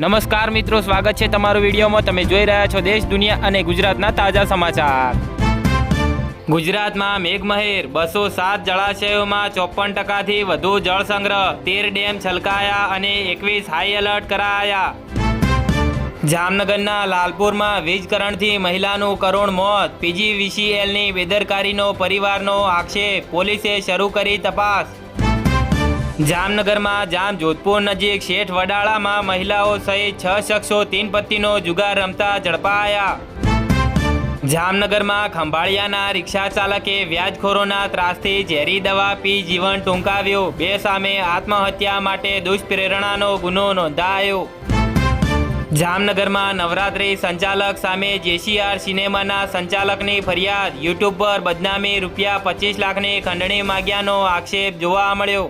નમસ્કાર મિત્રો, સ્વાગત છે તમારું વિડીયોમાં। તમે જોઈ રહ્યા છો દેશ, દુનિયા અને ગુજરાતના તાજા સમાચાર। ગુજરાતમાં મેઘમહેર, 207 જળાશયોમાં 54%થી વધુ જળ સંગ્રહ, 13 ડેમ છલકાયા અને 21 હાઈ એલર્ટ કરાયા। જામનગરના લાલપુરમાં વીજ કરંટથી મહિલાનું કરુણ મોત, પીજીવીસીએલની બેદરકારીનો પરિવારનો આક્ષેપ, પોલીસે શરૂ કરી તપાસ। જામનગરમાં જામ જોધપુર નજીક શેઠ વડાળામાં મહિલાઓ સહિત 6 શખ્સો 3 પત્તીનો જુગાર રમતા ઝડપાયા। જામનગરમાં ખંભાળિયાના રિક્ષા ચાલકે વ્યાજખોરોના ત્રાસથી ઝેરી દવા પી જીવન ટૂંકાવ્યું, 2 સામે આત્મહત્યા માટે દુષ્પ્રેરણાનો ગુનો નોંધાયો। જામનગરમાં નવરાત્રી સંચાલક સામે જેસીઆર સિનેમાના સંચાલકની ફરિયાદ, યુટ્યુબ પર બદનામી, ₹25 લાખની ખંડણી માગ્યાનો આક્ષેપ જોવા મળ્યો।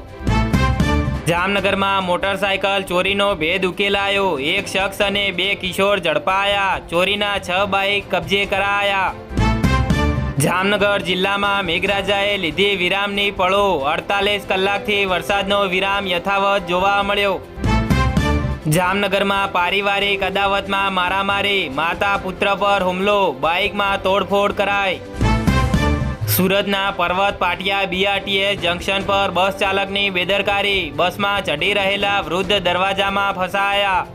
જામનગરમાં મોટરસાયકલ ચોરીનો ભેદ ઉકેલાયો, 1 શખ્સ અને 2 કિશોર ઝડપાયા, ચોરીના 6 બાઇક કબજે કરાયા। જામનગર જિલ્લામાં મેઘરાજાએ લીધી વિરામની પળો, 48 કલાકથી વરસાદનો વિરામ યથાવત જોવા મળ્યો। જામનગરમાં પારિવારિક અદાવતમાં મારામારી, માતા પુત્ર પર હુમલો, બાઇકમાં તોડફોડ કરાઈ। સુરતના પર્વત પાટિયા બીઆરટીએસ જંકશન પર બસ ચાલકની બેદરકારી, બસમાં ચઢી રહેલા વૃદ્ધ દરવાજામાં ફસાયા।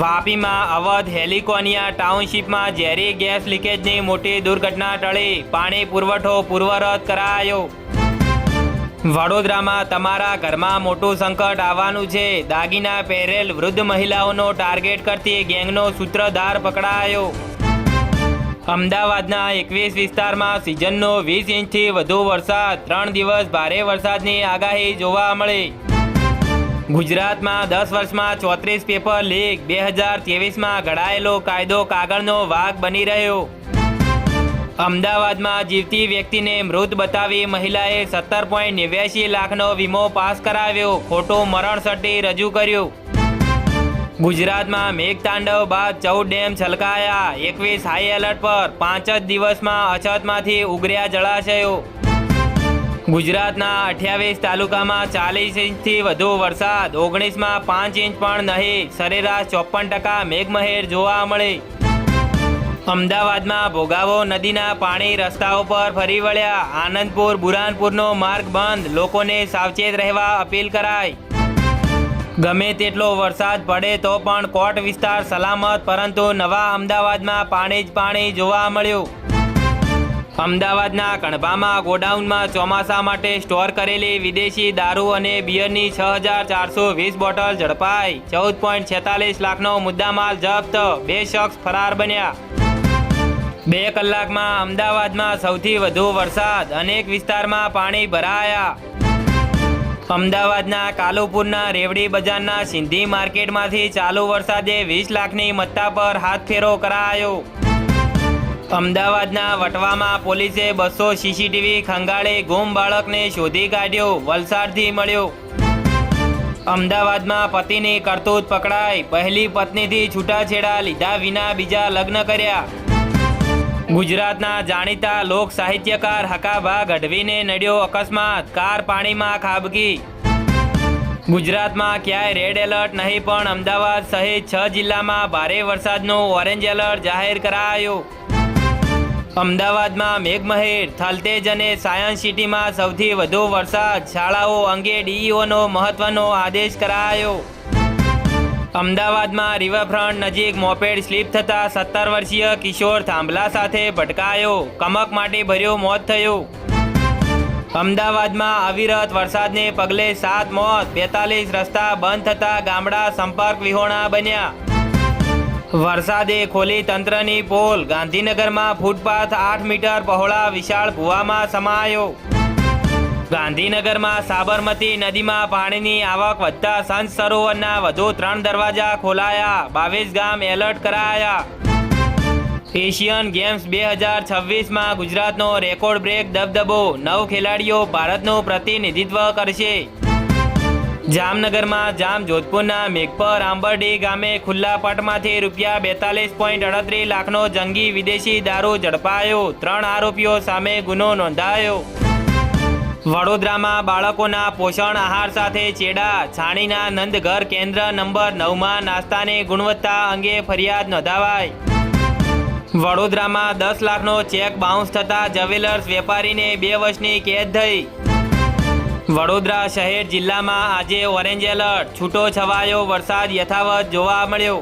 વાપીમાં અવધ હેલિકોનિયા ટાઉનશીપમાં ઝેરી ગેસ લીકેજની મોટી દુર્ઘટના ટળી, પાણી પુરવઠો પૂર્વવત કરાયો। વડોદરામાં તમારા ઘરમાં મોટું સંકટ આવવાનું છે, દાગીના પહેરેલ વૃદ્ધ મહિલાઓનો ટાર્ગેટ કરતી ગેંગનો સૂત્રધાર પકડાયો। અમદાવાદના 21 વિસ્તારમાં સિઝનનો 20 ઇંચથી વધુ વરસાદ, 3 દિવસ ભારે વરસાદની આગાહી જોવા મળી। ગુજરાતમાં 10 વર્ષમાં 34 પેપર લીક, 2023માં ઘડાયેલો કાયદો કાગળનો વાઘ બની રહ્યો। અમદાવાદમાં જીવતી વ્યક્તિને મૃત બતાવી મહિલાએ 17.89 લાખનો વીમો પાસ કરાવ્યો, ખોટું મરણ સર્ટી રજૂ કર્યું। ગુજરાતમાં મેઘતાંડવ બાદ 14 ડેમ છલકાયા, 21 હાઈ એલર્ટ પર, 5 જ દિવસમાં અછતમાંથી ઉગર્યા જળાશયો। ગુજરાતના 28 તાલુકામાં 40 ઇંચથી વધુ વરસાદ, 19માં 5 ઇંચ પણ નહીં, સરેરાશ 54% મેઘમહેર જોવા મળી। અમદાવાદમાં ભોગાવો નદીના પાણી રસ્તાઓ પર ફરી વળ્યા, આનંદપુર બુરાનપુરનો માર્ગ બંધ, લોકોને સાવચેત રહેવા અપીલ કરાઈ। ગમે તેટલો વરસાદ પડે તો પણ કોટ વિસ્તાર સલામત, પરંતુ નવા અમદાવાદમાં પાણી જ પાણી જોવા મળ્યું। અમદાવાદના કણભામાં ગોડાઉનમાં ચોમાસા માટે સ્ટોર કરેલી વિદેશી દારૂ અને બિયરની 6420 બોટલ ઝડપાઈ, 14.46 લાખનો મુદ્દામાલ જપ્ત, 2 શખ્સ ફરાર બન્યા। 2 કલાકમાં અમદાવાદમાં સૌથી વધુ વરસાદ, અનેક વિસ્તારમાં પાણી ભરાયા। અમદાવાદના કાલુપુરના રેવડી બજારના સિંધી માર્કેટમાંથી ચાલુ વરસાદે 20 લાખની મત્તા પર હાથફેરો કરાયો। અમદાવાદના વટવામાં પોલીસે 200 સીસીટીવી ખંગાળી ગુમ બાળકને શોધી કાઢ્યો, વલસાડથી મળ્યો। અમદાવાદમાં પતિની કરતૂત પકડાઈ, પહેલી પત્નીથી છૂટાછેડા લીધા વિના બીજા લગ્ન કર્યા। ગુજરાતના જાણીતા લોક સાહિત્યકાર હકાભા ગઢવીને નડ્યો અકસ્માત, કાર પાણીમાં ખાબકી। ગુજરાતમાં ક્યાંય રેડ એલર્ટ નહીં, પણ અમદાવાદ સહિત 6 જિલ્લામાં ભારે વરસાદનું ઓરેન્જ એલર્ટ જાહેર કરાયું। અમદાવાદમાં મેઘમહેર, થલતેજ અને સાયન્સ સિટીમાં સૌથી વધુ વરસાદ, શાળાઓ અંગે ડીઈઓનો મહત્વનો આદેશ કરાયો। અમદાવાદમાં રિવરફ્રન્ટ નજીક મોપેડ સ્લીપ થતા 17 વર્ષીય કિશોર થાંભલા સાથે ભટકાયો, કમક માટે ભર્યું મોત થયું। અમદાવાદમાં અવિરત વરસાદને પગલે 7 મોત, 42 રસ્તા બંધ થતા ગામડા સંપર્ક વિહોણા બન્યા। વરસાદે ખોલી તંત્રની પોલ, ગાંધીનગરમાં ફૂટપાથ 8 મીટર પહોળા વિશાળ ભૂવામાં સમાયો। ગાંધીનગરમાં સાબરમતી નદીમાં પાણીની આવક વધતા સંત સરોવરના વધુ 3 દરવાજા ખોલાયા, 22 ગામ એલર્ટ કરાયા। એશિયન ગેમ્સ 2026માં ગુજરાતનો રેકોર્ડ બ્રેક દબદબો, 9 ખેલાડીઓ ભારતનું પ્રતિનિધિત્વ કરશે। જામનગરમાં જામ જોધપુરના મેઘપર આંબરડી ગામે ખુલ્લા પટમાંથી ₹42.38 લાખનો જંગી વિદેશી દારૂ ઝડપાયો, 3 આરોપીઓ સામે ગુનો નોંધાયો। વડોદરામાં બાળકોના પોષણ આહાર સાથે ચેડા. છાણીના નંદઘર કેન્દ્ર નંબર 9માં નાસ્તાની ગુણવત્તા અંગે ફરિયાદ નોંધાવાઈ. વડોદરામાં 10 લાખનો ચેક બાઉન્સ થતા જ્વેલર્સ વેપારીને 2 વર્ષની કેદ થઈ. વડોદરા શહેર જિલ્લામાં આજે ઓરેન્જ એલર્ટ. છૂટો છવાયો વરસાદ યથાવત જોવા મળ્યો.